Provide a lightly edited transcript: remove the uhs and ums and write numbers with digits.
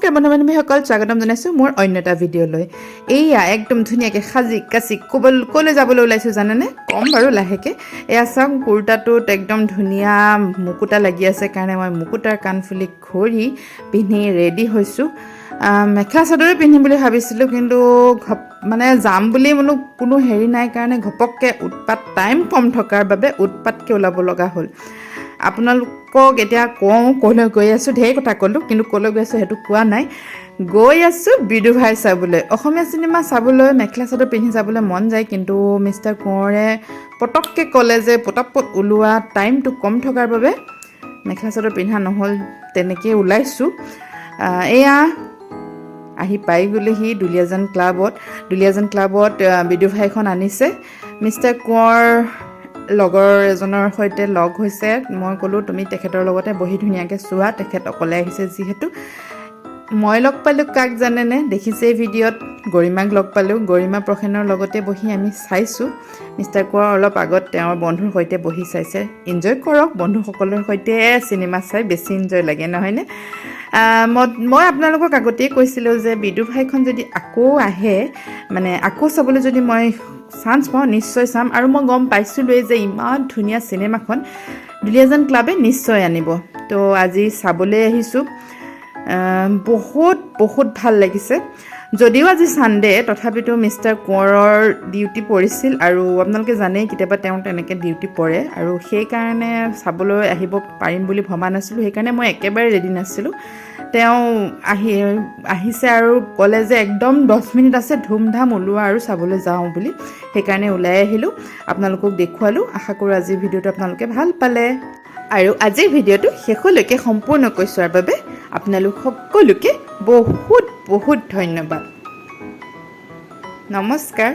নমস্কাৰ বন্ধু-বান্ধৱীসকল, স্বাগতম জনাইছোঁ মোৰ অন্য এটা ভিডিঅ'লৈ। এইয়া একদম ধুনীয়াকৈ সাজি কাচি ক'লৈ যাবলৈ ওলাইছোঁ জানেনে? কম বাৰু লাহেকৈ। এয়া চাওক, কুৰ্তাটোত একদম ধুনীয়া মুকুতা লাগি আছে কাৰণে মই মুকুতাৰ কাণফুলি ঘড়ী পিন্ধি ৰেডি হৈছোঁ। মেখেলা চাদৰে পিন্ধিম বুলি ভাবিছিলোঁ, কিন্তু মানে যাম বুলি কোনো হেৰি নাই কাৰণে ঘপককৈ উৎপাত টাইম কম থকাৰ বাবে উৎপাতকৈ ওলাব লগা হ'ল। আপোনালোকক এতিয়া কওঁ ক'লৈ গৈ আছোঁ। ঢেৰ কথা ক'লোঁ, কিন্তু ক'লৈ গৈ আছোঁ সেইটো কোৱা নাই। গৈ আছোঁ বিদুভাই চাবলৈ। অসমীয়া চিনেমা চাবলৈ মেখেলা চাদৰ পিন্ধি যাবলৈ মন যায়, কিন্তু মিষ্টাৰ কোঁৱৰে পটককৈ ক'লে যে পটাপট ওলোৱা, টাইমটো কম থকাৰ বাবে মেখেলা চাদৰ পিন্ধা নহ'ল। তেনেকৈ ওলাইছোঁ। এয়া আহি পাই গ'লেহি দুলীয়াজান ক্লাবত বিদুভাইখন আনিছে। মিষ্টাৰ কোঁৱৰ লগৰ এজনৰ সৈতে লগ হৈছে। মই ক'লোঁ তুমি তেখেতৰ লগতে বহি ধুনীয়াকৈ চোৱা, তেখেত অকলে আহিছে যিহেতু। মই লগ পালোঁ কাক জানেনে? দেখিছে ভিডিঅ'ত গৰিমাক লগ পালোঁ। গৰিমা প্ৰসেনৰ লগতে বহি আমি চাইছোঁ। মিষ্টাৰ কোঁৱৰ অলপ আগত তেওঁৰ বন্ধুৰ সৈতে বহি চাইছে। এনজয় কৰক, বন্ধুসকলৰ সৈতে চিনেমা চাই বেছি এনজয় লাগে, নহয়নে? মই আপোনালোকক আগতেই কৈছিলোঁ যে বিদুভাইখন যদি আকৌ আহে, মানে আকৌ চাবলৈ যদি মই চান্স পাওঁ নিশ্চয় চাম। আৰু মই গম পাইছিলোঁৱেই যে ইমান ধুনীয়া চিনেমাখন দুলীয়াজান ক্লাবে নিশ্চয় আনিব। তো আজি চাবলৈ আহিছোঁ। বহুত ভাল লাগিছে। যদিও আজি ছানডে, তথাপিতো মিষ্টাৰ কোঁৱৰৰ ডিউটি পৰিছিল, আৰু আপোনালোকে জানেই কেতিয়াবা তেওঁ তেনেকৈ ডিউটি পৰে, আৰু সেইকাৰণে চাবলৈ আহিব পাৰিম বুলি ভবা নাছিলোঁ। সেইকাৰণে মই একেবাৰে ৰেডি নাছিলোঁ। তেওঁ আহিছে আৰু ক'লে যে একদম 10 মিনিট আছে, ধুমধাম ওলোৱা আৰু চাবলৈ যাওঁ বুলি। সেইকাৰণে ওলাই আহিলোঁ, আপোনালোকক দেখুৱালোঁ। আশা কৰোঁ আজিৰ ভিডিঅ'টো আপোনালোকে ভাল পালে। আৰু আজিৰ ভিডিঅ'টো শেষলৈকে সম্পূৰ্ণকৈ চোৱাৰ বাবে আপোনালোক সকলোকে বহুত ধন্যবাদ। নমস্কাৰ।